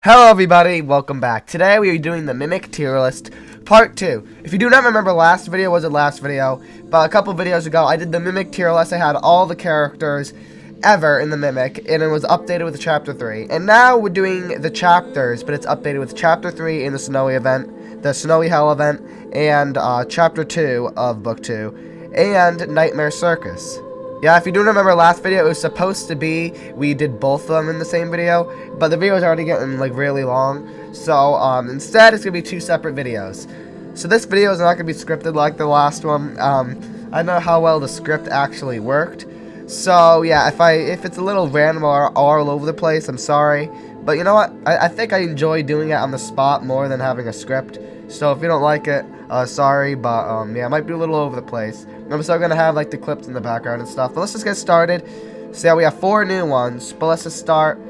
Hello everybody, welcome back. Today we are doing the Mimic tier list part 2. If you do not remember last video, but a couple videos ago I did the Mimic tier list. I had all the characters ever in the Mimic, and it was updated with chapter 3. And now we're doing the chapters, but it's updated with chapter 3 in the Snowy event, the Snowy Hell event, and chapter 2 of book 2, and Nightmare Circus. Yeah, if you do remember last video, it was supposed to be we did both of them in the same video, but the video is already getting like really long, so instead it's gonna be 2 separate videos. So this video is not gonna be scripted like the last one. I know how well the script actually worked, so yeah, if it's a little random or all over the place, I'm sorry, but you know what? I think I enjoy doing it on the spot more than having a script. So if you don't like it, sorry, but yeah, it might be a little over the place. I'm still gonna have like the clips in the background and stuff. But let's just get started. So yeah, we have 4 new ones, but let's just start.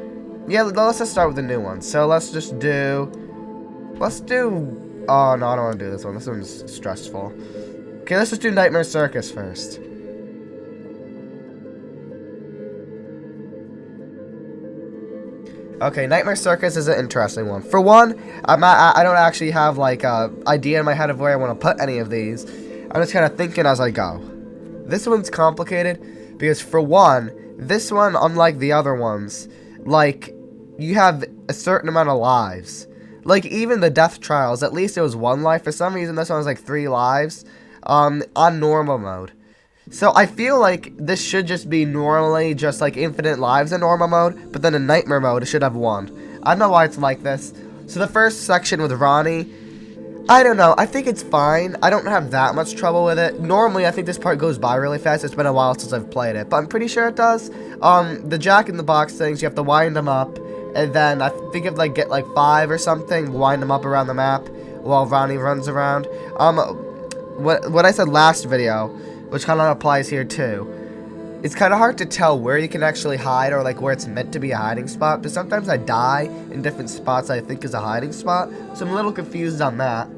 Yeah, let's just start with the new ones. So let's do. Oh no, I don't want to do this one. This one's stressful. Okay, let's just do Nightmare Circus first. Okay, Nightmare Circus is an interesting one. For one, I don't actually have like a idea in my head of where I want to put any of these. I'm just kind of thinking as I go. This one's complicated because for one, this one, unlike the other ones, like you have a certain amount of lives. Like even the death trials, at least it was 1 life. For some reason, this one was like 3 lives on normal mode. So I feel like this should just be normally just like infinite lives in normal mode, but then in nightmare mode it should have 1. I don't know why it's like this. So the first section with Ronnie, I don't know, I think it's fine. I don't have that much trouble with it. Normally I think this part goes by really fast. It's been a while since I've played it, but I'm pretty sure it does. The Jack in the Box things, you have to wind them up, and then I think you have to like get like 5 or something, wind them up around the map while Ronnie runs around. What I said last video, which kind of applies here too. It's kind of hard to tell where you can actually hide or like where it's meant to be a hiding spot, but sometimes I die in different spots I think is a hiding spot, so I'm a little confused on that.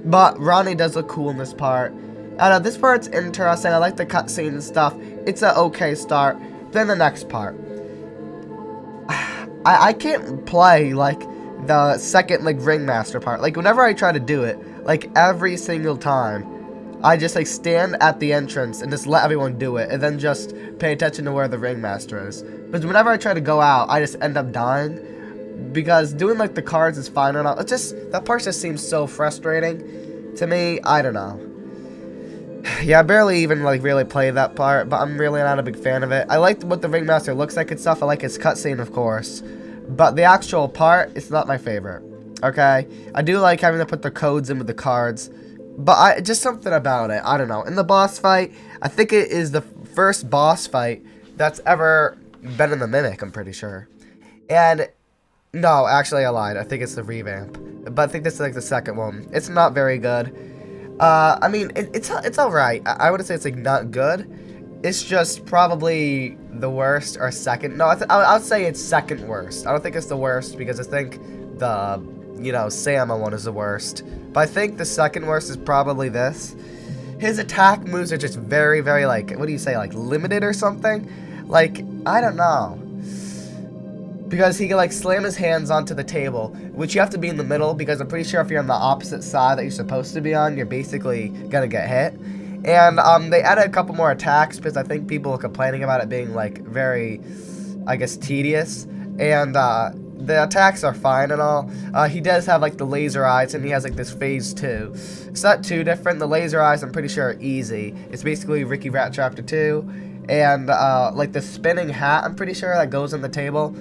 But Ronnie does look cool in this part. I know, this part's interesting. I like the cutscene and stuff. It's an okay start. Then the next part. I can't play like the second like ringmaster part. Like whenever I try to do it, like every single time, I just like stand at the entrance and just let everyone do it, and then just pay attention to where the ringmaster is. But whenever I try to go out, I just end up dying, because doing like the cards is fine or not. It just, that part just seems so frustrating to me. I don't know. Yeah, I barely even like really play that part, but I'm really not a big fan of it. I like what the ringmaster looks like and stuff. I like his cutscene, of course, but the actual part, it's not my favorite. Okay, I do like having to put the codes in with the cards. But just something about it, I don't know. In the boss fight, I think it is the first boss fight that's ever been in the Mimic, I'm pretty sure. And, no, actually I lied. I think it's the revamp. But I think this is like the second one. It's not very good. I mean, it's alright. I wouldn't say it's like not good. It's just probably the worst or second. No, I would say it's second worst. I don't think it's the worst because I think the, you know, Sama one is the worst. But I think the second worst is probably this. His attack moves are just very, very, like, what do you say, like, limited or something? Like, I don't know. Because he can, like, slam his hands onto the table, which you have to be in the middle, because I'm pretty sure if you're on the opposite side that you're supposed to be on, you're basically gonna get hit. And, they added a couple more attacks, because I think people are complaining about it being, like, very, I guess, tedious. And, the attacks are fine and all. He does have like the laser eyes, and he has like this phase 2. It's not too different. The laser eyes, I'm pretty sure, are easy. It's basically Ricky Rat Chapter 2. And like the spinning hat, I'm pretty sure, that goes on the table.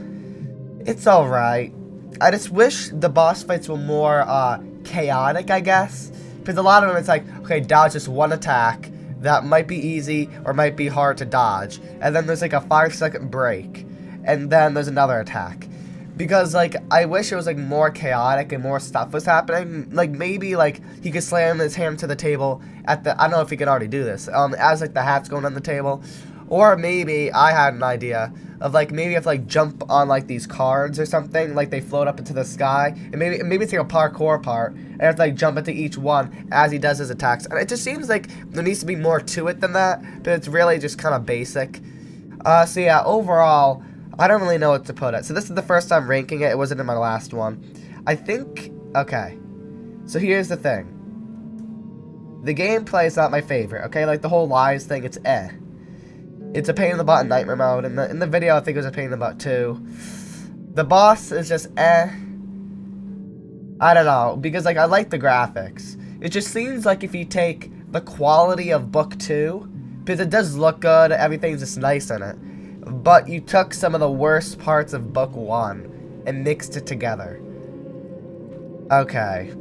It's alright. I just wish the boss fights were more chaotic, I guess. Because a lot of them, it's like, okay, dodge just one attack. That might be easy or might be hard to dodge. And then there's like a 5-second break. And then there's another attack. Because, like, I wish it was, like, more chaotic and more stuff was happening. Like, maybe, like, he could slam his hand to the table at the, I don't know if he could already do this, as, like, the hat's going on the table. Or maybe, I had an idea of, like, maybe you have to, like, jump on, like, these cards or something. Like, they float up into the sky. And maybe it's, like, a parkour part. And you have to, like, jump into each one as he does his attacks. And it just seems like there needs to be more to it than that. But it's really just kind of basic. So, yeah, overall, I don't really know what to put it. So this is the first time ranking it. It wasn't in my last one. I think, okay. So here's the thing. The gameplay is not my favorite, okay? Like the whole lives thing, it's eh. It's a pain in the butt in nightmare mode. In the video, I think it was a pain in the butt too. The boss is just eh. I don't know, because like I like the graphics. It just seems like if you take the quality of Book 2, because it does look good, everything's just nice in it, but you took some of the worst parts of Book 1 and mixed it together. Okay.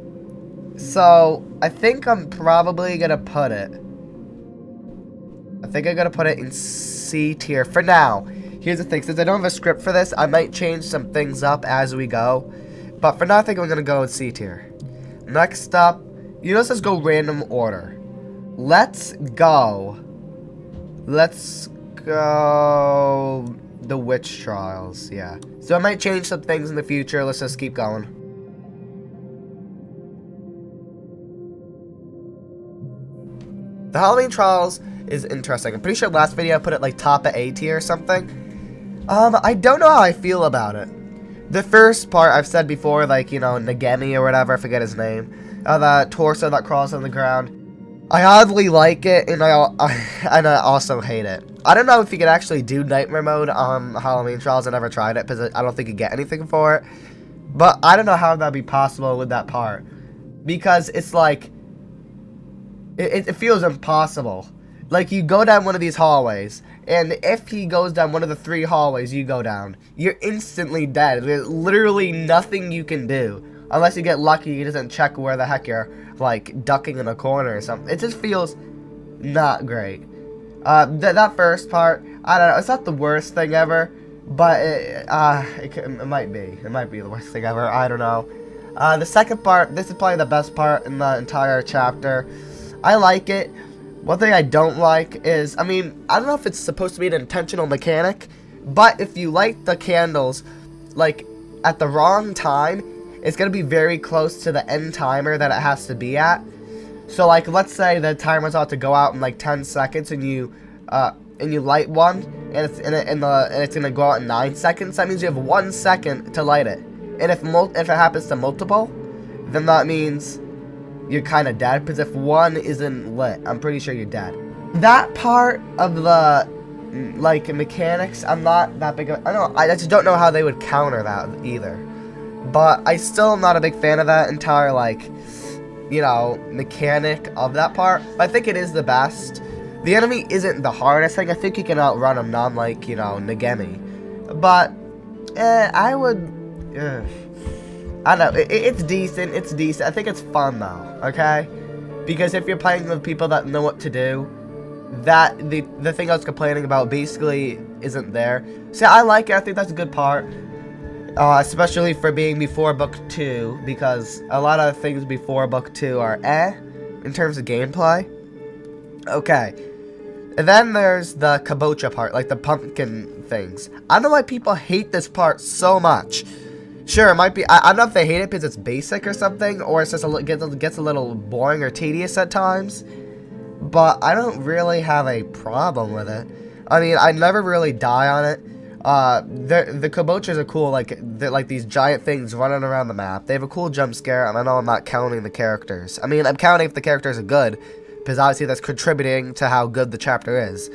So, I think I'm probably gonna put it... I think I'm gonna put it in C tier for now. Here's the thing, since I don't have a script for this, I might change some things up as we go. But for now, I think I'm gonna go in C tier. Next up, you know, let's just go random order. Let's go the witch trials, yeah. So I might change some things in the future. Let's just keep going. The Halloween trials is interesting. I'm pretty sure last video I put it like top of A tier or something. I don't know how I feel about it. The first part I've said before, like, you know, Nagemi or whatever, I forget his name. The torso that crawls on the ground. I oddly like it, and I also hate it. I don't know if you could actually do nightmare mode on Halloween trials. I never tried it because I don't think you get anything for it. But I don't know how that'd be possible with that part, because it's like it feels impossible. Like, you go down one of these hallways, and if he goes down one of the 3 hallways you go down, you're instantly dead. There's literally nothing you can do. Unless you get lucky, he doesn't check where the heck you're, like, ducking in a corner or something. It just feels not great. That first part, I don't know, it's not the worst thing ever, but it might be. It might be the worst thing ever, I don't know. The second part, this is probably the best part in the entire chapter. I like it. One thing I don't like is, I mean, I don't know if it's supposed to be an intentional mechanic, but if you light the candles, like, at the wrong time, it's going to be very close to the end timer that it has to be at. So, like, let's say the timer's about to go out in, like, 10 seconds, and you light one, and it's going to go out in 9 seconds. That means you have 1 second to light it. And if it happens to multiple, then that means you're kind of dead, because if one isn't lit, I'm pretty sure you're dead. That part of the, like, mechanics, I'm not that big of, I just don't know how they would counter that either. But I still am not a big fan of that entire, like, you know, mechanic of that part. But I think it is the best. The enemy isn't the hardest thing. I think you can outrun him, not like, you know, Nagemi. But, I would, I don't know, it's decent, I think it's fun though, okay? Because if you're playing with people that know what to do, that, the thing I was complaining about basically isn't there. So I like it, I think that's a good part. Especially for being before Book 2, because a lot of things before Book 2 are in terms of gameplay. Okay. And then there's the kabocha part, like the pumpkin things. I don't know why people hate this part so much. Sure, it might be, I don't know if they hate it because it's basic or something, or it's just gets a little boring or tedious at times. But I don't really have a problem with it. I mean, I never really die on it. The kabochas are cool, like, they're like these giant things running around the map. They have a cool jump scare, and I know I'm not counting the characters. I mean, I'm counting if the characters are good, because obviously that's contributing to how good the chapter is.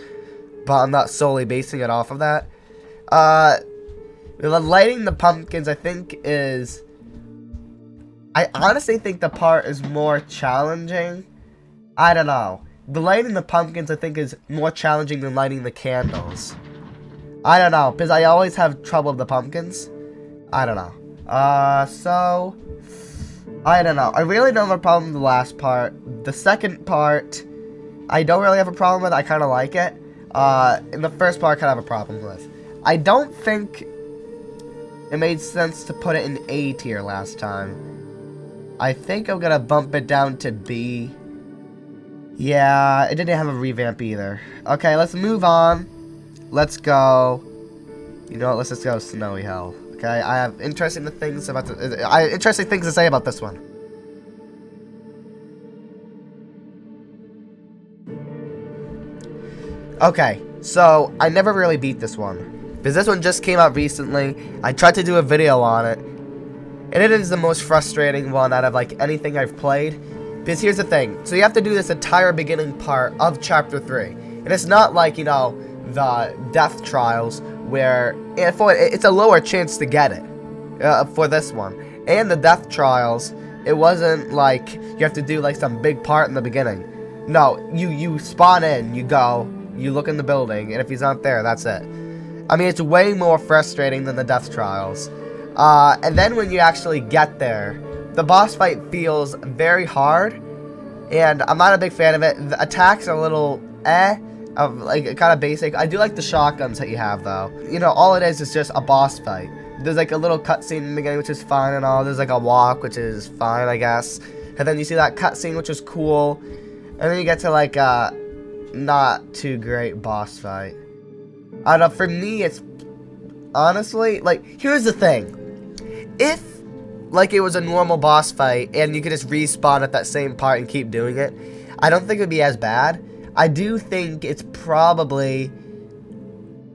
But I'm not solely basing it off of that. Lighting the pumpkins, I think, is... I honestly think the part is more challenging. I don't know. The lighting the pumpkins, I think, is more challenging than lighting the candles. I don't know, because I always have trouble with the pumpkins. I don't know. So... I don't know. I really don't have a problem with the last part. The second part, I don't really have a problem with. I kind of like it. In the first part, I kind of have a problem with. I don't think it made sense to put it in A tier last time. I think I'm gonna bump it down to B. Yeah, it didn't have a revamp either. Okay, let's move on. Let's go. You know what? Let's just go Snowy Hell. Okay, I have interesting things to say about this one. Okay, so I never really beat this one. because this one just came out recently. I tried to do a video on it, and it is the most frustrating one out of like anything I've played. Because here's the thing, so you have to do this entire beginning part of Chapter 3, and it's not like, you know, the death trials, where it's a lower chance to get it for this one. And the death trials, it wasn't like you have to do like some big part in the beginning. No, you spawn in, you go, you look in the building, and if he's not there, that's it. I mean, it's way more frustrating than the death trials. And then when you actually get there, the boss fight feels very hard, and I'm not a big fan of it. The attacks are a little like kind of basic. I do like the shotguns that you have though. You know, all it is just a boss fight. There's like a little cutscene in the beginning, which is fine and all. There's like a walk, which is fine, I guess. And then you see that cutscene, which is cool. And then you get to like a not too great boss fight. I don't know, for me, it's honestly, like, here's the thing. If, like, it was a normal boss fight and you could just respawn at that same part and keep doing it, I don't think it would be as bad. I do think it's probably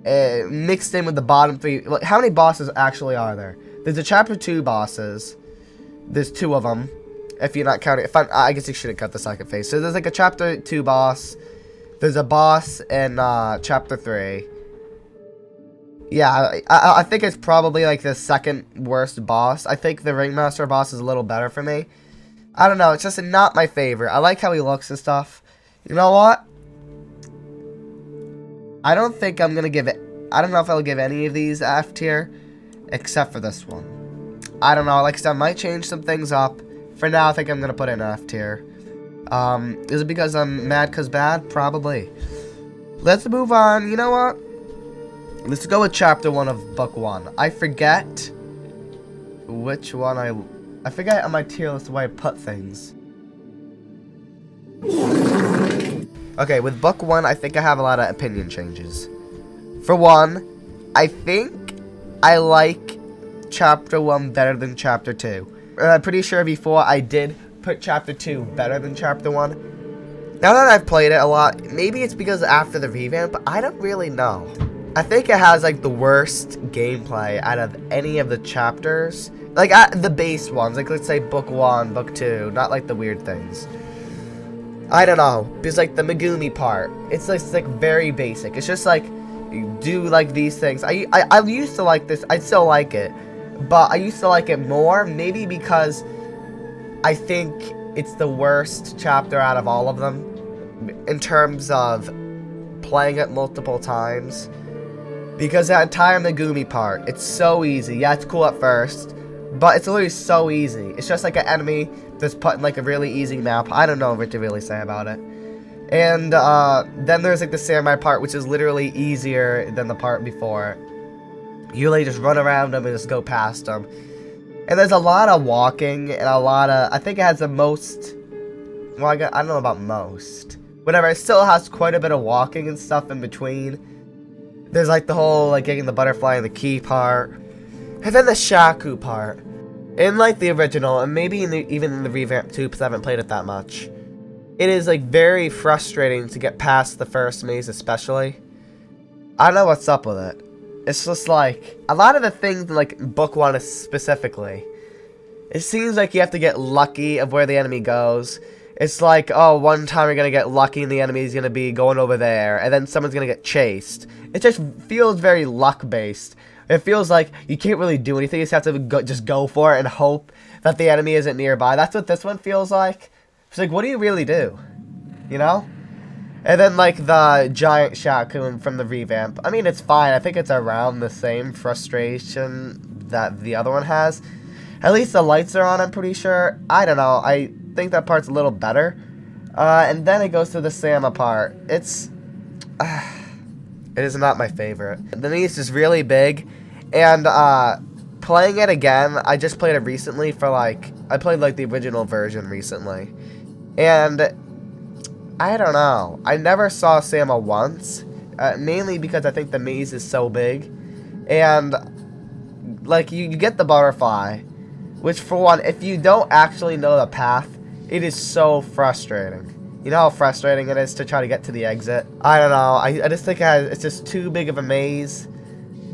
mixed in with the bottom 3. Like, how many bosses actually are there? There's the Chapter 2 bosses. There's 2 of them. If you're not counting, I guess you shouldn't cut the second phase. So there's like a Chapter 2 boss. There's a boss in Chapter 3. Yeah, I think it's probably like the second worst boss. I think the Ringmaster boss is a little better for me. I don't know, it's just not my favorite. I like how he looks and stuff. You know what? I don't think I'm gonna give it. I don't know if I'll give any of these F tier, except for this one. I don't know. Like I said, I might change some things up. For now, I think I'm gonna put it in F tier. Is it because I'm mad 'cause bad? Probably. Let's move on. You know what? Let's go with Chapter 1 of Book 1. I forget which one I forget on my tier list the way I put things. Okay, with Book 1, I think I have a lot of opinion changes. For one, I think I like Chapter 1 better than Chapter 2. I'm pretty sure before I did put Chapter 2 better than Chapter 1. Now that I've played it a lot, maybe it's because after the revamp, but I don't really know. I think it has like the worst gameplay out of any of the chapters. Like the base ones, like let's say Book 1, Book 2, not like the weird things. I don't know, because like the Megumi part, it's like very basic. It's just like, you do like these things. I used to like this, I still like it, but I used to like it more, maybe because I think it's the worst chapter out of all of them, in terms of playing it multiple times. Because that entire Megumi part, it's so easy. Yeah, it's cool at first, but it's literally so easy. It's just like an enemy that's put in like a really easy map. I don't know what to really say about it. And then there's like the samurai part, which is literally easier than the part before. You really just run around them and just go past them. And there's a lot of walking and a lot of, I think it has the most, well, I don't know about most. Whatever, it still has quite a bit of walking and stuff in between. There's like the whole like getting the butterfly and the key part. And then the Shaku part. In like the original, and maybe even in the revamp too, because I haven't played it that much. It is like very frustrating to get past the first maze especially. I don't know what's up with it. It's just like, a lot of the things in like Book 1 specifically, it seems like you have to get lucky of where the enemy goes. It's like, oh, one time you're going to get lucky and the enemy's going to be going over there, and then someone's going to get chased. It just feels very luck-based. It feels like you can't really do anything, you just have to just go for it and hope that the enemy isn't nearby. That's what this one feels like. It's like, what do you really do? You know? And then, like, the giant Shaku from the revamp. I mean, it's fine. I think it's around the same frustration that the other one has. At least the lights are on, I'm pretty sure. I don't know. I think that part's a little better. And then it goes to the Sama part. It's... it is not my favorite. The maze is really big. And, playing it again, I just played it recently for, like... I played, like, the original version recently. And... I don't know. I never saw Sama once. Mainly because I think the maze is so big. And... like, you get the butterfly. Which, for one, if you don't actually know the path, it is so frustrating. You know how frustrating it is to try to get to the exit? I don't know. I just think it's just too big of a maze.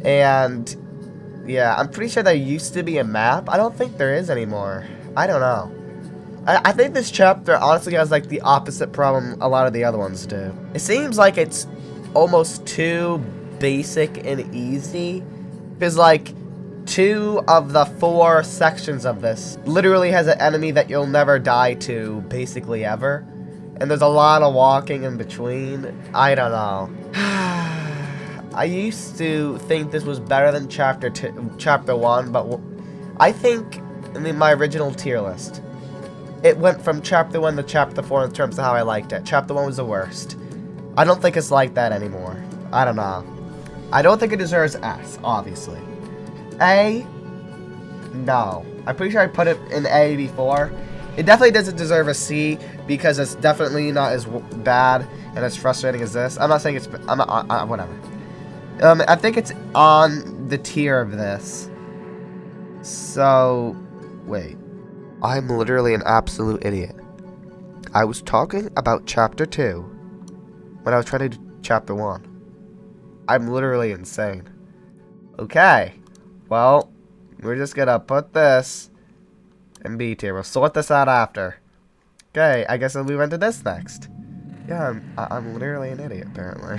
And yeah, I'm pretty sure there used to be a map. I don't think there is anymore. I don't know. I think this chapter honestly has like the opposite problem a lot of the other ones do. It seems like it's almost too basic and easy. Because like 2 of the 4 sections of this literally has an enemy that you'll never die to basically ever. And there's a lot of walking in between. I don't know. I used to think this was better than chapter 1, but I think in my original tier list, it went from chapter 1 to chapter 4 in terms of how I liked it. Chapter 1 was the worst. I don't think it's like that anymore. I don't know. I don't think it deserves S, obviously. A? No. I'm pretty sure I put it in A before. It definitely doesn't deserve a C because it's definitely not as bad and as frustrating as this. I'm not saying it's... whatever. I think it's on the tier of this. So... Wait. I'm literally an absolute idiot. I was talking about chapter 2 when I was trying to do chapter 1. I'm literally insane. Okay. Well, we're just gonna put this in B tier. We'll sort this out after. Okay, I guess I'll move into this next. Yeah, I'm literally an idiot, apparently.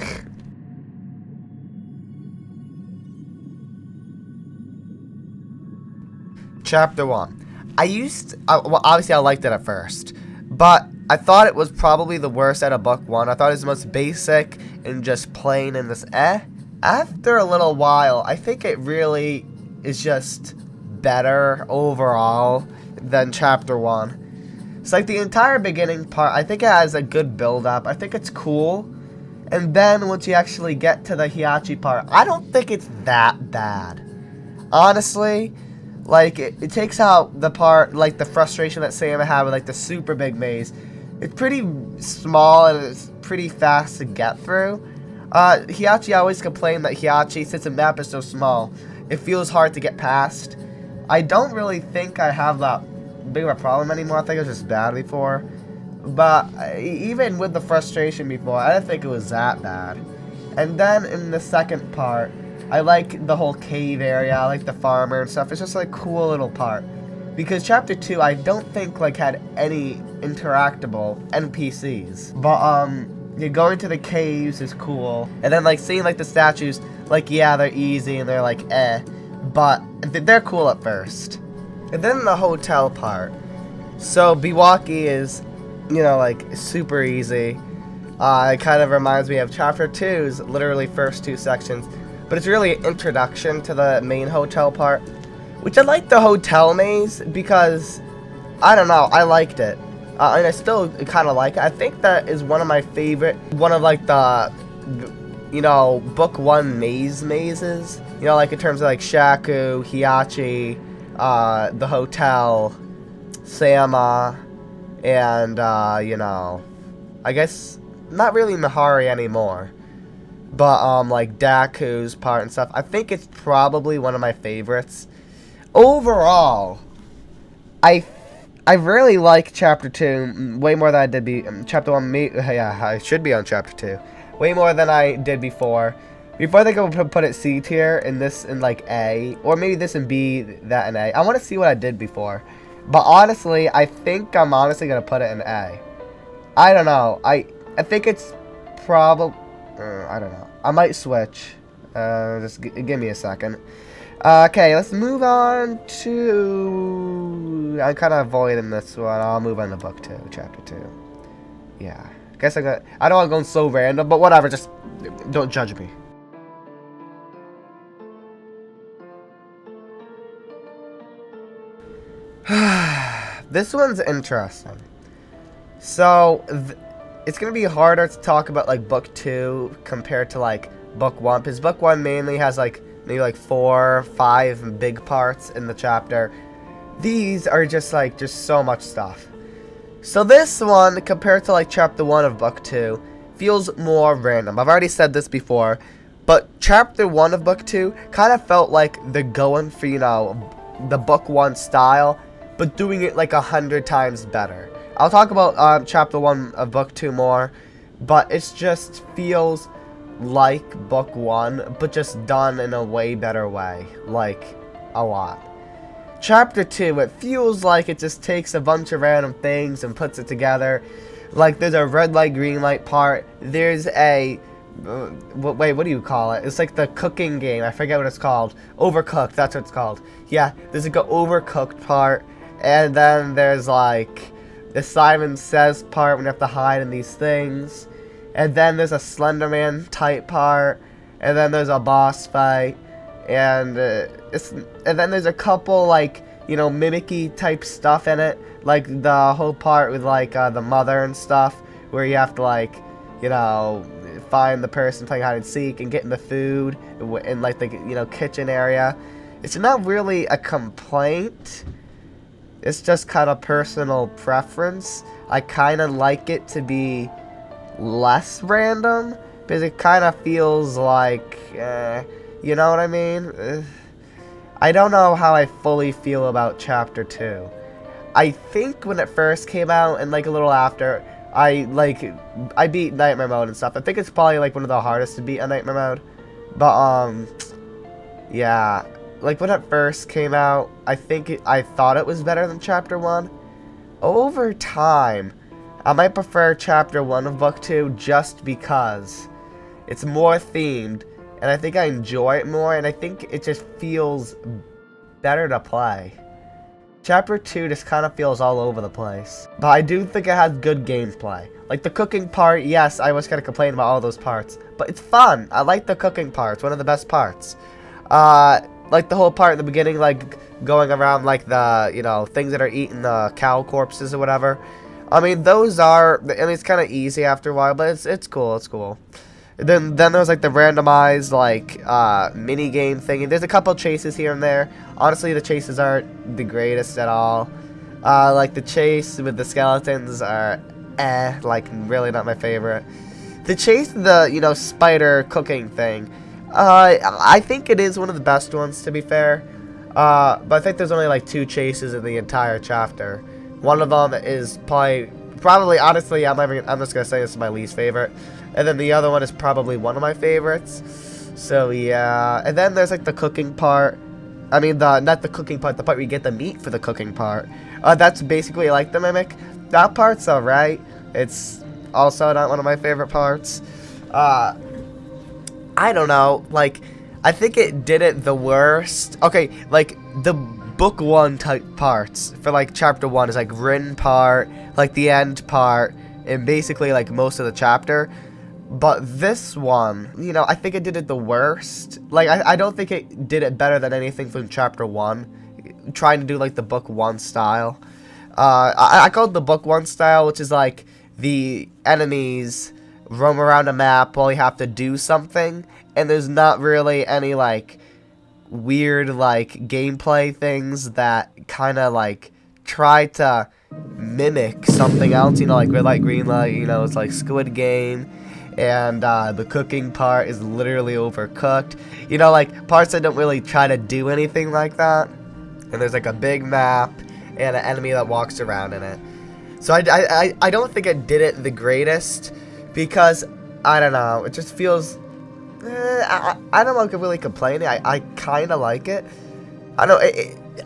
Chapter 1. Well, obviously I liked it at first, but I thought it was probably the worst out of book 1. I thought it was the most basic and just plain in this After a little while, I think it really is just better overall than chapter 1. It's like the entire beginning part, I think it has a good build-up. I think it's cool. And then once you actually get to the Hiachi part, I don't think it's that bad. Honestly, like, it takes out the part, like, the frustration that Sam had with, like, the super big maze. It's pretty small and it's pretty fast to get through. Hiachi always complained that Hiachi, since the map is so small, it feels hard to get past. I don't really think I have that big of a problem anymore. I think it was just bad before. But even with the frustration before, I didn't think it was that bad. And then in the second part, I like the whole cave area. I like the farmer and stuff. It's just like a cool little part. Because chapter 2, I don't think like had any interactable NPCs. But yeah, going to the caves is cool. And then like seeing like the statues, like yeah, they're easy and they're like but they're cool at first. And then the hotel part. So Biwaki is, you know, like super easy. It kind of reminds me of chapter 2's literally first 2 sections. But it's really an introduction to the main hotel part. Which I like the hotel maze because, I don't know, I liked it. And I still kind of like it. I think that is one of my favorite, one of like the, you know, book 1 mazes. You know, like in terms of like Shaku, Hiachi, the hotel, Sama, and, you know, I guess not really Mihari anymore. But, like, Daku's part and stuff. I think it's probably one of my favorites. Overall, I really like Chapter 2 way more than I did Chapter 1. Yeah, I should be on Chapter 2. Way more than I did before. Before they go put it C tier, and this in, like, A. Or maybe this in B, that in A. I want to see what I did before. But honestly, I think I'm honestly going to put it in A. I don't know. I think it's probably... I don't know. I might switch. Just give me a second. Okay, let's move on to... I'm kind of avoiding this one. I'll move on to book 2, chapter 2. Yeah. Guess I don't want to go so random, but whatever. Just don't judge me. This one's interesting. So... it's going to be harder to talk about, like, Book 2 compared to, like, Book 1. Because Book 1 mainly has, like, maybe, like, 4 or 5 big parts in the chapter. These are just, like, just so much stuff. So this one, compared to, like, Chapter 1 of Book 2, feels more random. I've already said this before. But Chapter 1 of Book 2 kind of felt like they're going for, you know, the Book 1 style, but doing it, like, 100 times better. I'll talk about chapter 1 of book 2 more, but it just feels like book 1, but just done in a way better way. Like, a lot. Chapter 2, it feels like it just takes a bunch of random things and puts it together. Like, there's a red light, green light part. There's a... wait, what do you call it? It's like the cooking game. I forget what it's called. Overcooked, that's what it's called. Yeah, there's like an overcooked part. And then there's like the Simon Says part when you have to hide in these things. And then there's a Slenderman type part. And then there's a boss fight. And then there's a couple like, you know, mimicky type stuff in it. Like the whole part with like the mother and stuff, where you have to like, you know, find the person playing hide and seek and getting the food in like the, you know, kitchen area. It's not really a complaint. It's just kind of personal preference. I kind of like it to be less random because it kind of feels like, you know what I mean? I don't know how I fully feel about Chapter 2. I think when it first came out and like a little after, I beat Nightmare Mode and stuff. I think it's probably like one of the hardest to beat on Nightmare Mode. But yeah, like when it first came out, I thought it was better than Chapter 1. Over time, I might prefer Chapter 1 of Book 2 just because it's more themed, and I think I enjoy it more, and I think it just feels better to play. Chapter 2 just kind of feels all over the place. But I do think it has good gameplay. Like the cooking part, yes, I was going to complain about all those parts. But it's fun. I like the cooking part. It's one of the best parts. Like the whole part at the beginning, like going around like the, you know, things that are eating the cow corpses or whatever. I mean, those are, I mean, it's kind of easy after a while, but it's cool, it's cool. Then there's like the randomized like mini game thing. And there's a couple chases here and there. Honestly, the chases aren't the greatest at all. Like the chase with the skeletons are like really not my favorite. The chase, the, you know, spider cooking thing, I think it is one of the best ones, to be fair. But I think there's only like 2 chases in the entire chapter. One of them is probably honestly, I'm just gonna say this is my least favorite. And then the other one is probably one of my favorites. So yeah, and then there's like the cooking part. I mean, not the cooking part, the part where you get the meat for the cooking part. That's basically like the Mimic. That part's alright. It's also not one of my favorite parts. I don't know, like, I think it did it the worst. Okay, like, the book 1 type parts for like chapter 1 is like Rin part, like the end part, and basically like most of the chapter. But this one, you know, I think it did it the worst. Like, I don't think it did it better than anything from chapter 1, trying to do like the book 1 style. I call it the book 1 style, which is like the enemies roam around a map while you have to do something, and there's not really any like weird like gameplay things that kind of like try to mimic something else, you know, like red light, green light, you know, it's like Squid Game. And the cooking part is literally overcooked. You know, like parts that don't really try to do anything like that. And there's like a big map and an enemy that walks around in it. So I don't think it did it the greatest because, I don't know, it just feels, I don't like really complaining. I kind of like it. I don't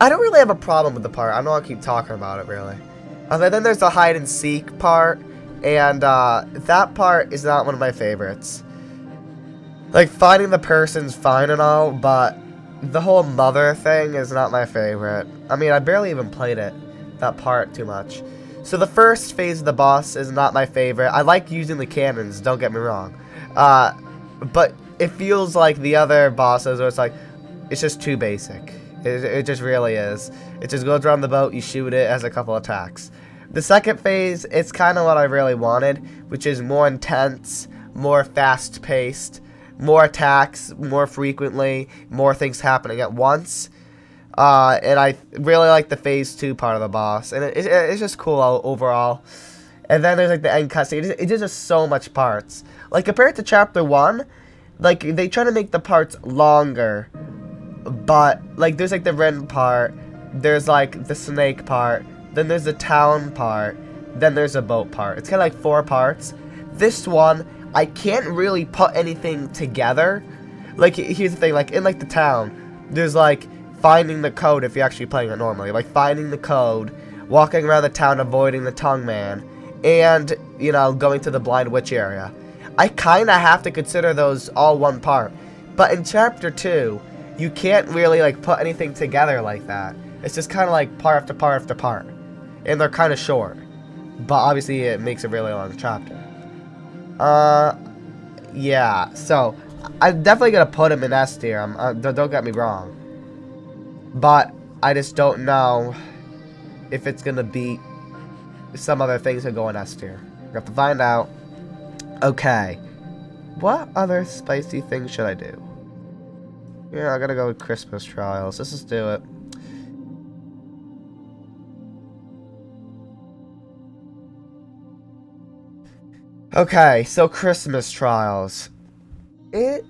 really have a problem with the part. I don't want to keep talking about it really. And then there's the hide and seek part. And that part is not one of my favorites. Like, finding the person's fine and all, but the whole mother thing is not my favorite. I mean, I barely even played that part too much. So the first phase of the boss is not my favorite. I like using the cannons, don't get me wrong. But it feels like the other bosses where it's like, it's just too basic. It just really is. It just goes around the boat, you shoot it, has a couple attacks. The second phase, it's kind of what I really wanted, which is more intense, more fast-paced, more attacks, more frequently, more things happening at once. And I really like the phase 2 part of the boss, and it's just cool overall. And then there's like the end cutscene. It's just so much parts. Like compared to chapter 1, like they try to make the parts longer, but like there's like the Ren part, there's like the snake part. Then there's the town part, then there's a boat part. It's kind of like 4 parts. This one, I can't really put anything together. Like, here's the thing, like, in, like, the town, there's, like, finding the code if you're actually playing it normally. Like, finding the code, walking around the town, avoiding the tongue man, and, you know, going to the blind witch area. I kind of have to consider those all one part. But in Chapter 2, you can't really, like, put anything together like that. It's just kind of like part after part after part. And they're kind of short. But obviously it makes a really long chapter. Yeah, so I'm definitely going to put him in S tier. Don't get me wrong. But I just don't know if it's going to beat some other things that go in S tier. We have to find out. Okay. What other spicy things should I do? Yeah, I gotta go with Christmas trials. Let's just do it. Okay, so Christmas trials. It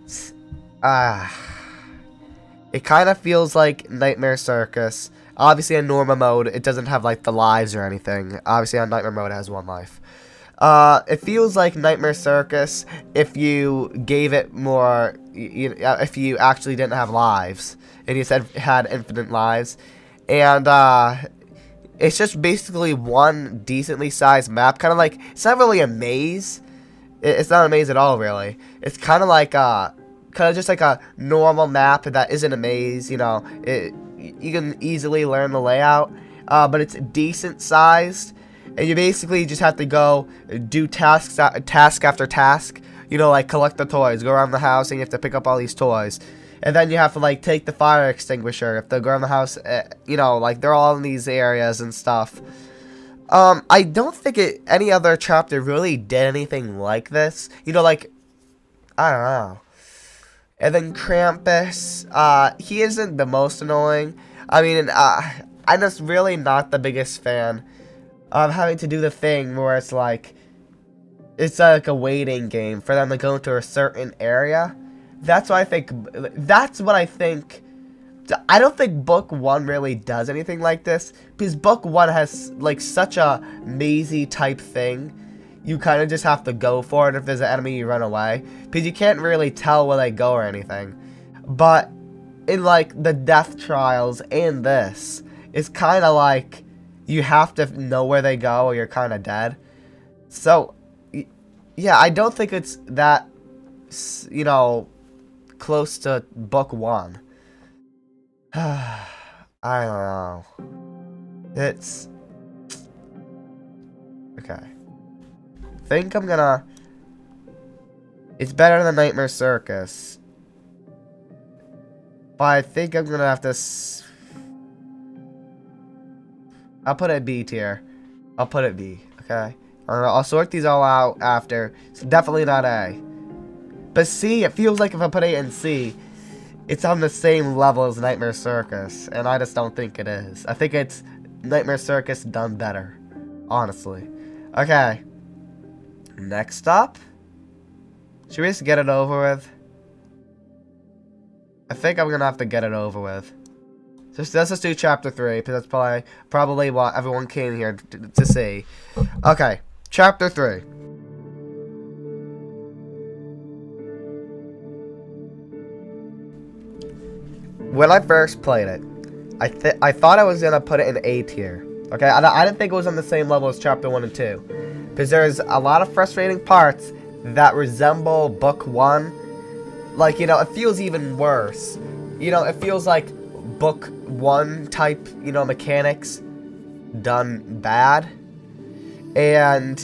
kind of feels like Nightmare Circus. Obviously, in normal mode, it doesn't have, like, the lives or anything. Obviously, on Nightmare mode, it has 1 life. It feels like Nightmare Circus if you gave it more, if you actually didn't have lives, and you said it had infinite lives. And, it's just basically one decently sized map, kind of like, it's not really a maze. It's not a maze at all, really. It's kind of like, kind of just like a normal map that isn't a maze, you know. You can easily learn the layout, but it's decent sized. And you basically just have to go do task after task. You know, like collect the toys, go around the house, and you have to pick up all these toys. And then you have to, like, take the fire extinguisher. You have to go around the house, you know, like, they're all in these areas and stuff. I don't think any other chapter really did anything like this. You know, like, I don't know. And then Krampus, he isn't the most annoying. I mean, I'm just really not the biggest fan of having to do the thing where it's like a waiting game for them to go into a certain area. That's what I think. I don't think book 1 really does anything like this, because book 1 has, like, such a mazy type thing. You kind of just have to go for it. If there's an enemy, you run away, because you can't really tell where they go or anything. But in, like, the death trials and this, it's kind of like you have to know where they go or you're kind of dead. So, yeah, I don't think it's that, you know, close to book 1. I don't know. It's... Okay. I think I'm gonna... It's better than Nightmare Circus. But I think I'm gonna have to... I'll put it at B tier. I'll put it B, okay? I'll sort these all out after. It's definitely not A. But C, it feels like if I put A and C, it's on the same level as Nightmare Circus. And I just don't think it is. I think it's Nightmare Circus done better. Honestly. Okay. Next up. Should we just get it over with? I think I'm gonna have to get it over with. So let's just do chapter 3, because that's probably what everyone came here to see. Okay, chapter 3. When I first played it, I thought I was gonna put it in A tier. Okay, I didn't think it was on the same level as chapter 1 and 2, because there's a lot of frustrating parts that resemble book 1. Like, you know, it feels even worse. You know, it feels like book 1 type, you know, mechanics done bad. And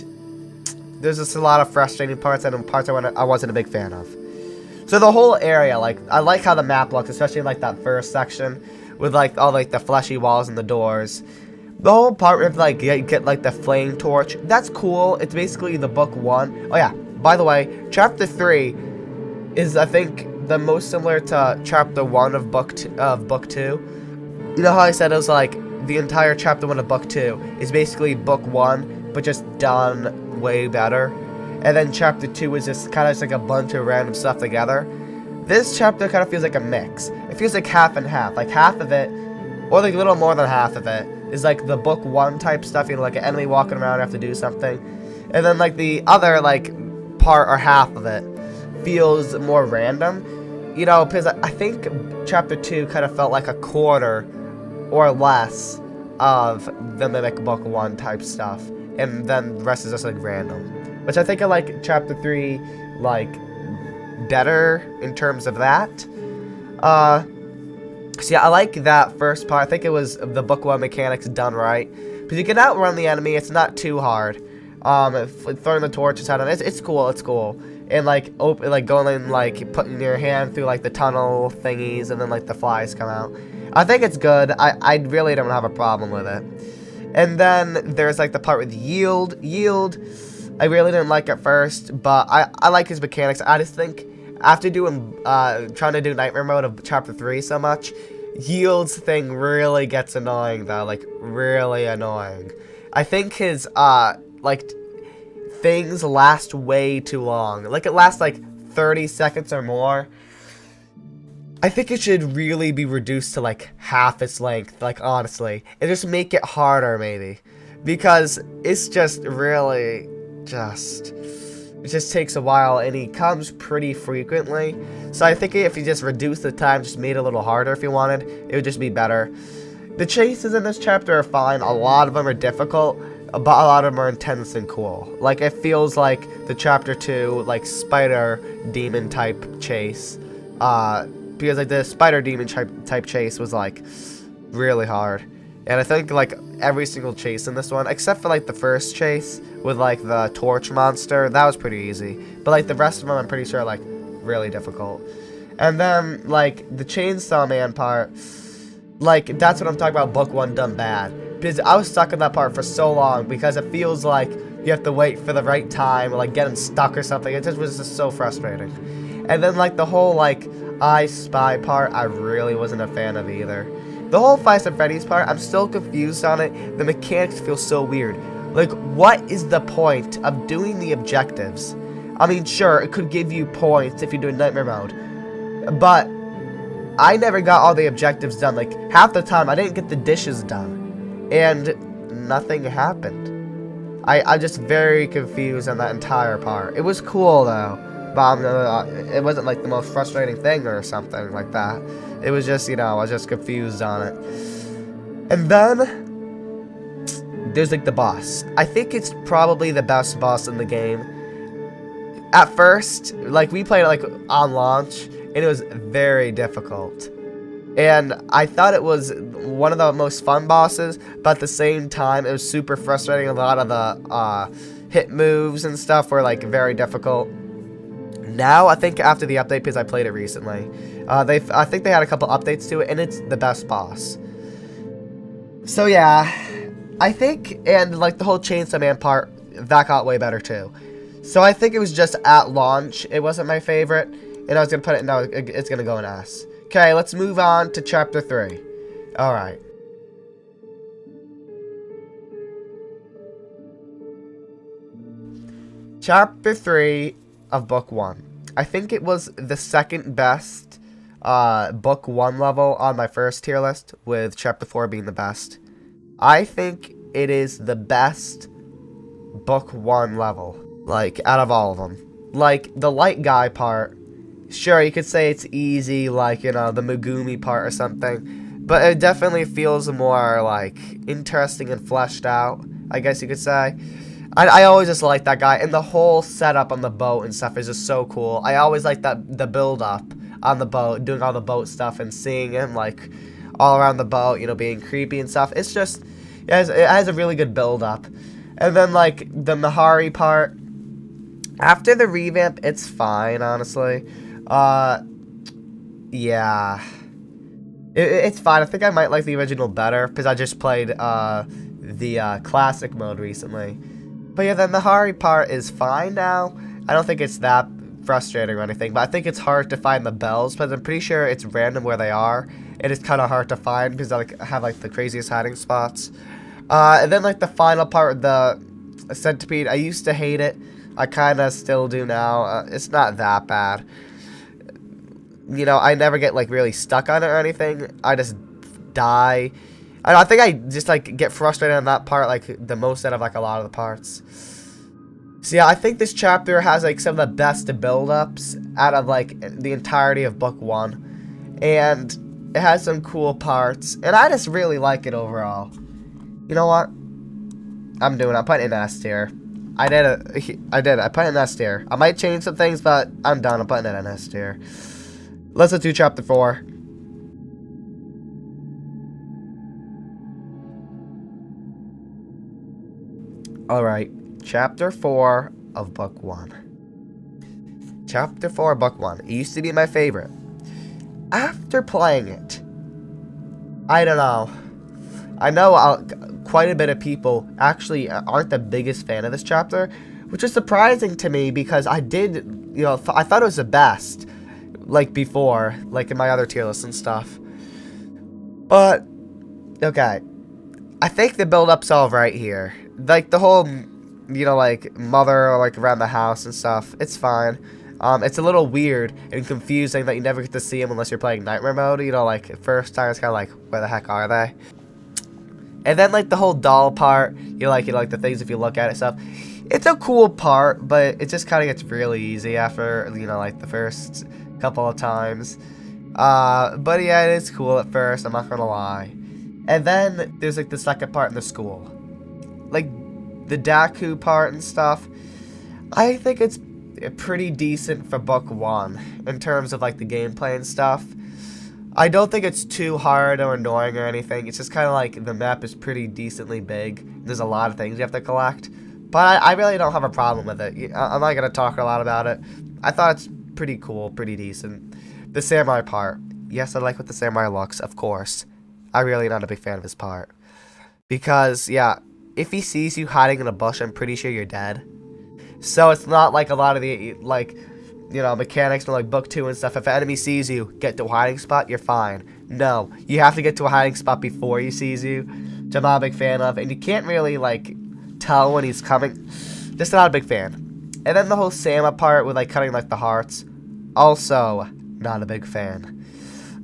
there's just a lot of frustrating parts and parts I wasn't a big fan of. So the whole area, like, I like how the map looks, especially like that first section with like all like the fleshy walls and the doors. The whole part with like get like the flame torch, that's cool. It's basically the book 1. Oh yeah, by the way, chapter 3 is, I think, the most similar to chapter 1 of book 2. You know how I said it was like the entire chapter 1 of book 2 is basically book 1, but just done way better. And then chapter 2 is just kind of just like a bunch of random stuff together. This chapter kind of feels like a mix. It feels like half and half. Like half of it, or like a little more than half of it, is like the book 1 type stuff. You know, like an enemy walking around, you have to do something. And then like the other like part or half of it feels more random. You know, because I think Chapter 2 kind of felt like a quarter or less of the Mimic Book 1 type stuff. And then the rest is just, like, random. Which I think I like Chapter 3, like, better in terms of that. So yeah, I like that first part. I think it was the Book 1 mechanics done right. Because you can outrun the enemy, it's not too hard. Throwing the torches at them, it's cool, it's cool. And like going and like putting your hand through like the tunnel thingies, and then like the flies come out. I think it's good. I really don't have a problem with it. And then there's like the part with yield. I really didn't like at first, but I like his mechanics. I just think after doing trying to do nightmare mode of Chapter 3 so much, Yield's thing really gets annoying though, like really annoying. I think his like things last way too long. Like it lasts like 30 seconds or more. I think it should really be reduced to like half its length, like honestly. And just make it harder maybe. Because it's just really it just takes a while, and he comes pretty frequently. So I think if you just reduce the time, just made it a little harder if you wanted, it would just be better. The chases in this chapter are fine. A lot of them are difficult, but a lot of them are intense and cool. Like, it feels like the Chapter 2, like, spider demon type chase. Because, like, the spider demon type chase was, like, really hard. And I think, like, every single chase in this one, except for, like, the first chase with, like, the torch monster, that was pretty easy. But, like, the rest of them, I'm pretty sure, like, really difficult. And then, like, the Chainsaw Man part, like, that's what I'm talking about, Book 1 done bad. Because I was stuck in that part for so long, because it feels like you have to wait for the right time, or, like, get him stuck or something. It just was just so frustrating. And then, like, the whole, like, I Spy part, I really wasn't a fan of either. The whole Five Nights at Freddy's part, I'm still confused on it. The mechanics feel so weird. Like, what is the point of doing the objectives? I mean, sure, it could give you points if you do Nightmare Mode. But I never got all the objectives done. Like, half the time, I didn't get the dishes done. And nothing happened. I'm just very confused on that entire part. It was cool, though. But it wasn't, like, the most frustrating thing or something like that. It was just, you know, I was just confused on it. And then there's, like, the boss. I think it's probably the best boss in the game. At first, like, we played it, like, on launch, and it was very difficult. And I thought it was one of the most fun bosses, but at the same time, it was super frustrating. A lot of the hit moves and stuff were, like, very difficult. Now, I think after the update, because I played it recently, I think they had a couple updates to it, and it's the best boss. So yeah, I think, and like the whole Chainsaw Man part, that got way better too. So I think it was just at launch, it wasn't my favorite, and I was going to put it, no, it's going to go in S. Okay, let's move on to Chapter 3. Alright. Chapter 3 of Book 1. I think it was the second best Book 1 level on my first tier list, with Chapter 4 being the best. I think it is the best Book 1 level, like, out of all of them. Like, the light guy part, sure, you could say it's easy, like, you know, the Megumi part or something, but it definitely feels more, like, interesting and fleshed out, I guess you could say. I always just like that guy, and the whole setup on the boat and stuff is just so cool. I always like the build-up on the boat, doing all the boat stuff and seeing him, like, all around the boat, you know, being creepy and stuff. It's just, it has a really good build-up. And then, like, the Mihari part, after the revamp, it's fine, honestly. Yeah. It's fine. I think I might like the original better, because I just played, the, classic mode recently. But yeah, the Mihari part is fine now. I don't think it's that frustrating or anything, but I think it's hard to find the bells, but I'm pretty sure it's random where they are. It is kind of hard to find, because I like, have, like, the craziest hiding spots. And then, like, the final part, the centipede, I used to hate it. I kind of still do now. It's not that bad. You know, I never get, like, really stuck on it or anything. I just die. I think I just, like, get frustrated on that part, like, the most out of, like, a lot of the parts. So yeah, I think this chapter has like some of the best build-ups out of like the entirety of book 1. And it has some cool parts. And I just really like it overall. You know what? I'm putting it in S tier. I put it in S tier. I might change some things, but I'm done. I'm putting it in S tier. Let's do chapter 4. Alright, chapter 4 of book 1. Chapter 4 of book 1. It used to be my favorite. After playing it, I don't know. I know quite a bit of people actually aren't the biggest fan of this chapter, which is surprising to me because I thought it was the best, like before, like in my other tier lists and stuff. But, okay. I think the build-up's all right here. Like, the whole, like, mother, like, around the house and stuff, it's fine. It's a little weird and confusing that you never get to see them unless you're playing Nightmare mode. Like, first time it's kind of like, where the heck are they? And then, like, the whole doll part, like the things if you look at it stuff. It's a cool part, but it just kind of gets really easy after, like, the first couple of times. But yeah, it is cool at first, I'm not gonna lie. And then there's like the second part in the school. Like the Daku part and stuff. I think it's pretty decent for book 1 in terms of like the gameplay and stuff. I don't think it's too hard or annoying or anything. It's just kind of like the map is pretty decently big. There's a lot of things you have to collect. But I really don't have a problem with it. I'm not going to talk a lot about it. I thought it's pretty cool, pretty decent. The samurai part. Yes, I like what the samurai looks, of course. I'm really not a big fan of his part. Because, yeah, if he sees you hiding in a bush, I'm pretty sure you're dead. So it's not like a lot of the, like, mechanics from, like, book 2 and stuff. If an enemy sees you, get to a hiding spot, you're fine. No, you have to get to a hiding spot before he sees you, which I'm not a big fan of. And you can't really, like, tell when he's coming. Just not a big fan. And then the whole Sama part with, like, cutting, like, the hearts. Also, not a big fan.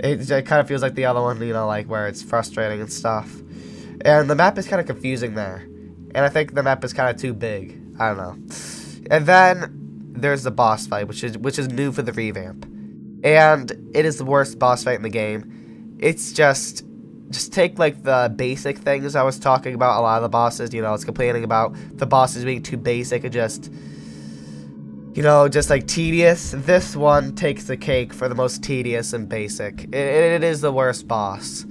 It kind of feels like the other one, like where it's frustrating and stuff. And the map is kind of confusing there. And I think the map is kind of too big. I don't know. And then there's the boss fight, which is new for the revamp. And it is the worst boss fight in the game. It's just take like the basic things I was talking about. A lot of the bosses, it's complaining about the bosses being too basic and just like tedious. This one takes the cake for the most tedious and basic. It is the worst boss.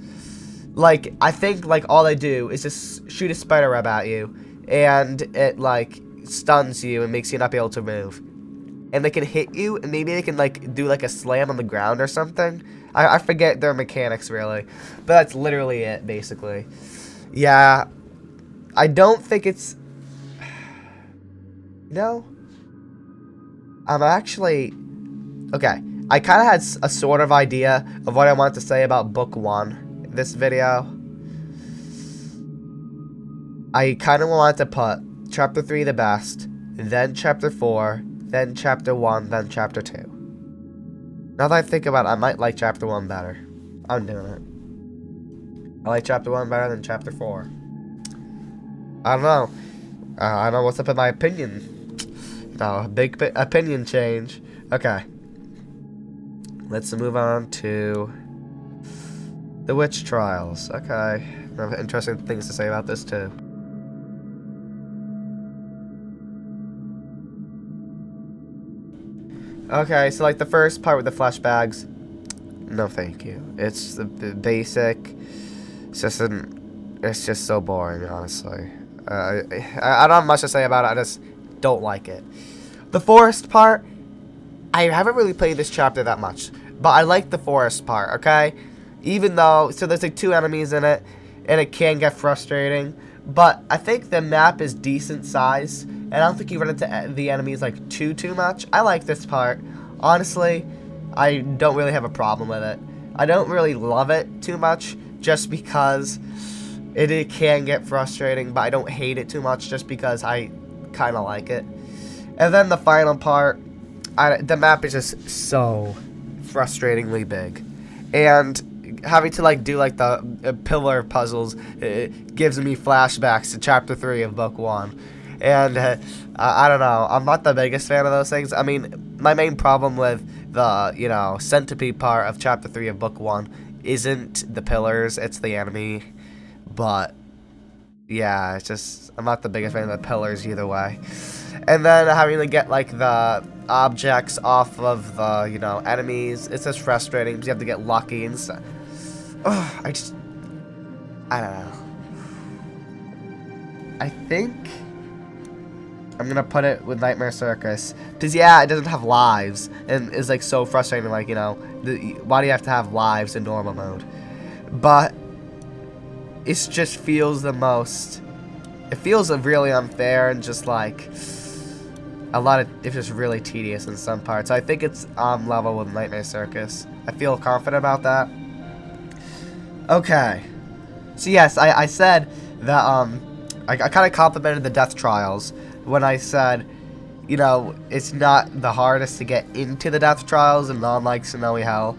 Like, I think, like, all they do is just shoot a spider web at you, and it, like, stuns you and makes you not be able to move. And they can hit you, and maybe they can, like, do, like, a slam on the ground or something. I forget their mechanics, really. But that's literally it, basically. Yeah. I don't think it's... I'm actually... Okay, I kind of had a sort of idea of what I wanted to say about book 1 in this video. I kind of wanted to put chapter 3 the best, then chapter 4, then chapter 1, then chapter 2. Now that I think about it, I might like chapter 1 better. I'm doing it. I like chapter 1 better than chapter 4. I don't know. I don't know what's up in my opinion. No, big opinion change. Okay. Let's move on to the witch trials. Okay. I have interesting things to say about this too. Okay, so like the first part with the flashbacks, no thank you. It's the basic. It's just so boring, honestly. I don't have much to say about it. I just don't like it. The forest part, I haven't really played this chapter that much, but I like the forest part, okay? Even though, so there's like 2 enemies in it, and it can get frustrating, but I think the map is decent size, and I don't think you run into the enemies like too much. I like this part. Honestly, I don't really have a problem with it. I don't really love it too much, just because it can get frustrating, but I don't hate it too much just because I kind of like it. And then the final part, the map is just so frustratingly big. And having to like do like the pillar puzzles, it gives me flashbacks to chapter 3 of book 1. And I don't know. I'm not the biggest fan of those things. I mean, my main problem with the, centipede part of Chapter 3 of Book 1 isn't the pillars, it's the enemy. But, yeah, it's just, I'm not the biggest fan of the pillars either way. And then having to get, like, the objects off of the, enemies, it's just frustrating because you have to get lucky and stuff. Oh, I don't know. I think I'm gonna put it with Nightmare Circus. Because, yeah, it doesn't have lives. And it's, like, so frustrating, like, why do you have to have lives in normal mode? But it just feels the most... It feels really unfair and just, like... It's just really tedious in some parts. I think it's on level with Nightmare Circus. I feel confident about that. Okay. So, yes, I said that, I kind of complimented the Death Trials when I said, it's not the hardest to get into the Death Trials and not like Snowy Hell.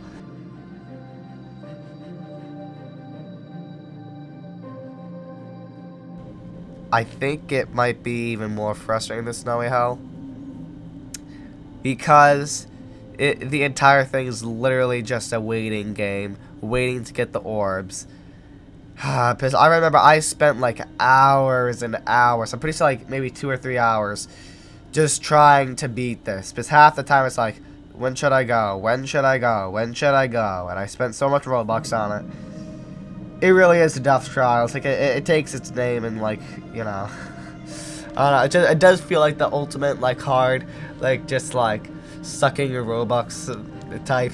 I think it might be even more frustrating than Snowy Hell. Because the entire thing is literally just a waiting game. Waiting to get the orbs. Because I remember I spent like hours and hours. I'm pretty sure like maybe 2 or 3 hours just trying to beat this. Because half the time it's like, when should I go? When should I go? When should I go? And I spent so much Robux on it. It really is a Death Trials. Like it takes its name and like, I don't know. It does feel like the ultimate like hard, like just like sucking your Robux type,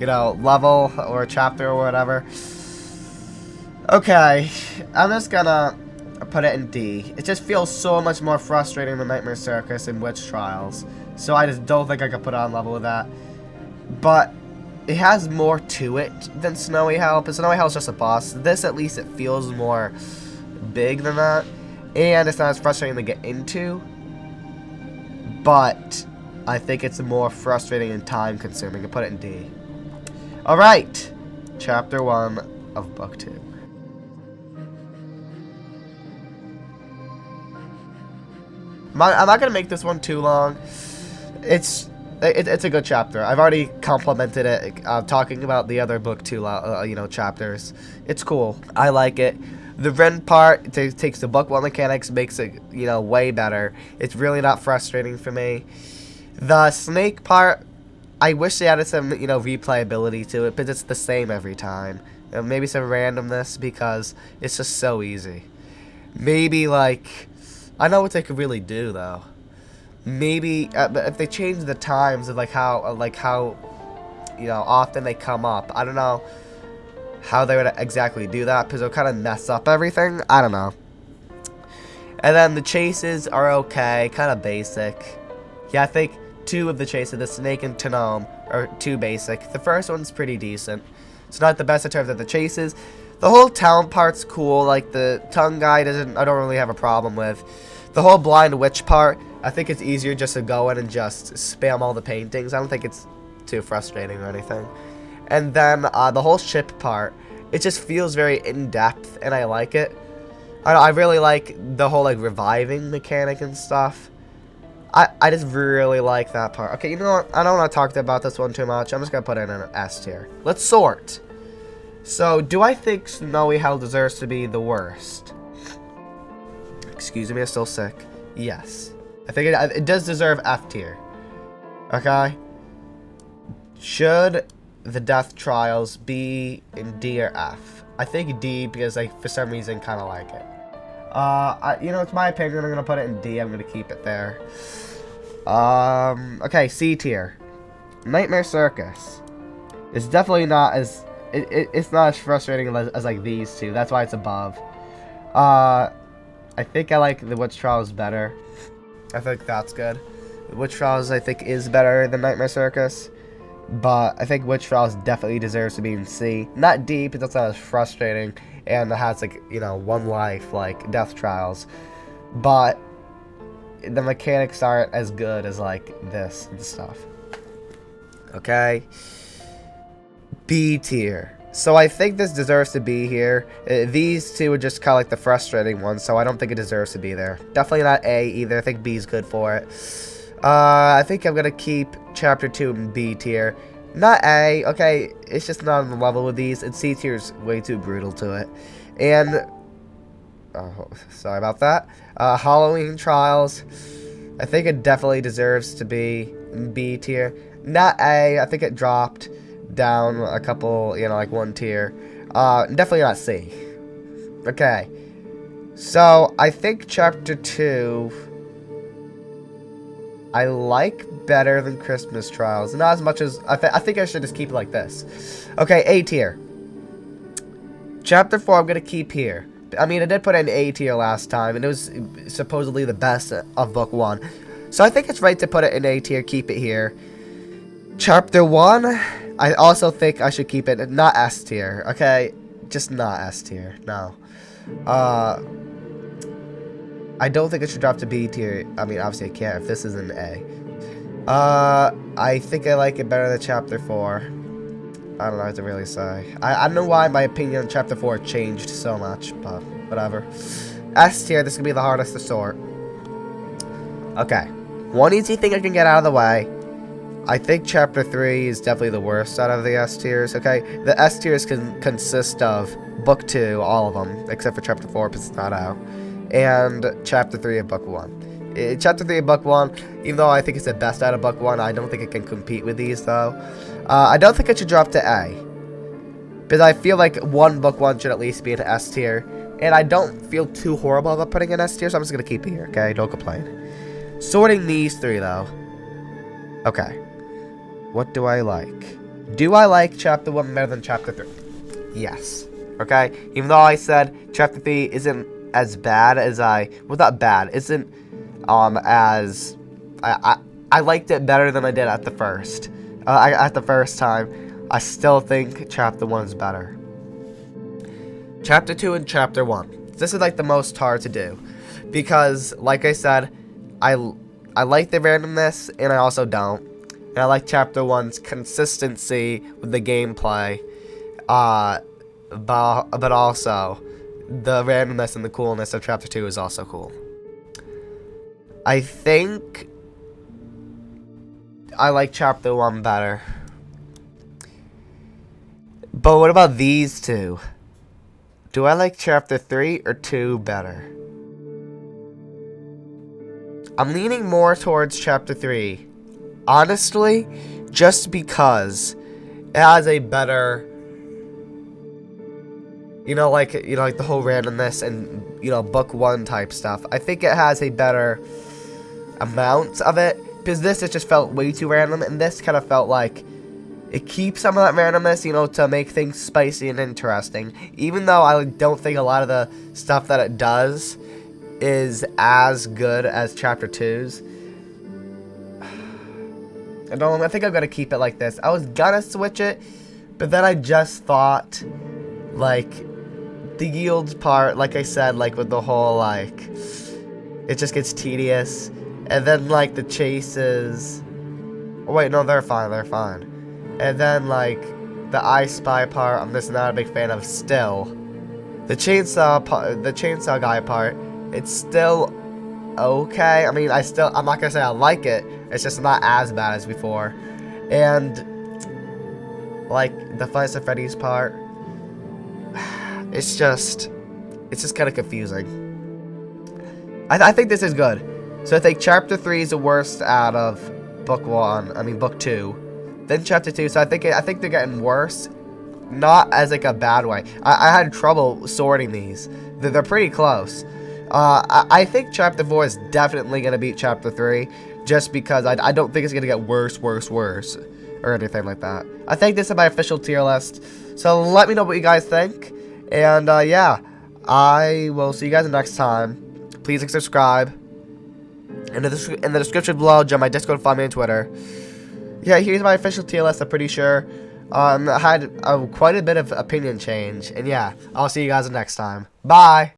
level or chapter or whatever. Okay, I'm just gonna put it in D. It just feels so much more frustrating than Nightmare Circus and Witch Trials. So I just don't think I could put it on level with that. But it has more to it than Snowy Hell, because Snowy Hell is just a boss. This, at least, it feels more big than that. And it's not as frustrating to get into. But I think it's more frustrating and time-consuming to put it in D. Alright, Chapter 1 of Book 2. I'm not going to make this one too long. It's a good chapter. I've already complimented it talking about the other Book 2 chapters. It's cool. I like it. The Ren part takes the Book 1 mechanics, makes it, way better. It's really not frustrating for me. The Snake part, I wish they added some, replayability to it, but it's the same every time. Maybe some randomness, because it's just so easy. Maybe, like, I know what they could really do, though. Maybe, if they change the times of, how often they come up. I don't know how they would exactly do that, because it'll kind of mess up everything. I don't know. And then the chases are okay, kind of basic. Yeah, I think 2 of the chases, the Snake and Gnome, are too basic. The first one's pretty decent. It's not the best in terms of the chases. The whole town part's cool, like the tongue guy I don't really have a problem with. The whole blind witch part, I think it's easier just to go in and just spam all the paintings. I don't think it's too frustrating or anything. And then the whole ship part, it just feels very in-depth, and I like it. I really like the whole reviving mechanic and stuff. I just really like that part. Okay, you know what? I don't want to talk about this one too much. I'm just going to put it in an S tier. Let's sort. So, do I think Snowy Hell deserves to be the worst? Excuse me, I'm still sick. Yes. I think it does deserve F tier. Okay? Should the Death Trials be in D or F? I think D, because for some reason kind of like it. It's my opinion. I'm gonna put it in D. I'm gonna keep it there. Okay, C tier. Nightmare Circus. It's definitely not as it's not as frustrating as like these two. That's why it's above. I think I like the Witch Trials better. I think that's good. The Witch Trials I think is better than Nightmare Circus. But I think Witch Trials definitely deserves to be in C. Not D, because that's not as frustrating. And it has, one life, like Death Trials. But the mechanics aren't as good as, this and stuff. Okay? B tier. So I think this deserves to be here. These two are just kind of like the frustrating ones, so I don't think it deserves to be there. Definitely not A either. I think B is good for it. I think I'm gonna keep Chapter 2 in B tier. Not A, okay, it's just not on the level with these, and C tier is way too brutal to it. And, oh, sorry about that. Halloween Trials, I think it definitely deserves to be in B tier. Not A, I think it dropped down a couple, you know, like one tier. Definitely not C. Okay, so I think Chapter 2... I like better than Christmas Trials. Not as much as... I think I should just keep it like this. Okay, A tier. Chapter 4 I'm going to keep here. I mean, I did put it in A tier last time, and it was supposedly the best of Book 1. So I think it's right to put it in A tier, keep it here. Chapter 1, I also think I should keep it not S tier, okay? Just not S tier, no. I don't think it should drop to B tier. I mean, obviously it can't if this is an A. I think I like it better than Chapter 4. I don't know what to really say. I don't know why my opinion on Chapter 4 changed so much, but whatever. S tier, this is going to be the hardest to sort. Okay. One easy thing I can get out of the way. I think Chapter 3 is definitely the worst out of the S tiers, okay? The S tiers can consist of Book 2, all of them, except for Chapter 4 because it's not out. And Chapter 3 of Book 1. Chapter 3 of Book 1, even though I think it's the best out of Book 1, I don't think it can compete with these, though. I don't think it should drop to A. Because I feel like Book 1 should at least be an S tier. And I don't feel too horrible about putting an S tier, so I'm just going to keep it here, okay? Don't complain. Sorting these three, though. Okay. What do I like? Do I like Chapter 1 better than Chapter 3? Yes. Okay? Even though I said Chapter 3 isn't as bad as well, not bad, isn't as I liked it better than I did at the first time. I still think Chapter 1 is better. Chapter 2 and Chapter 1, this is like the most hard to do because like I said, I like the randomness and I also don't, and I like Chapter 1's consistency with the gameplay, but also the randomness and the coolness of Chapter 2 is also cool. I think I like Chapter 1 better. But what about these two? Do I like Chapter 3 or 2 better? I'm leaning more towards Chapter 3. Honestly, just because it has a better... like the whole randomness and, Book 1 type stuff. I think it has a better amount of it, because this just felt way too random, and this kind of felt like it keeps some of that randomness, to make things spicy and interesting. Even though I don't think a lot of the stuff that it does is as good as Chapter 2's. I think I'm going to keep it like this. I was going to switch it, but then I just thought, like... the yields part, like I said, like with the whole, like, it just gets tedious. And then, like, the chases. Oh, wait, no, they're fine. And then, like, the I Spy part, I'm just not a big fan of still. The chainsaw guy part, it's still okay. I mean, I'm not gonna say I like it. It's just not as bad as before. And, like, the Five Nights at Freddy's part, it's just kind of confusing. I think this is good. So I think Chapter 3 is the worst out of Book 2. Then Chapter 2. So I think they're getting worse. Not as like a bad way. I had trouble sorting these. They're pretty close. I think Chapter 4 is definitely going to beat Chapter 3. Just because I don't think it's going to get worse. Or anything like that. I think this is my official tier list. So let me know what you guys think. And, yeah, I will see you guys next time. Please subscribe. In the description below, join my Discord, follow me on Twitter. Yeah, here's my official tier list, I'm pretty sure. I had quite a bit of opinion change. And, yeah, I'll see you guys next time. Bye!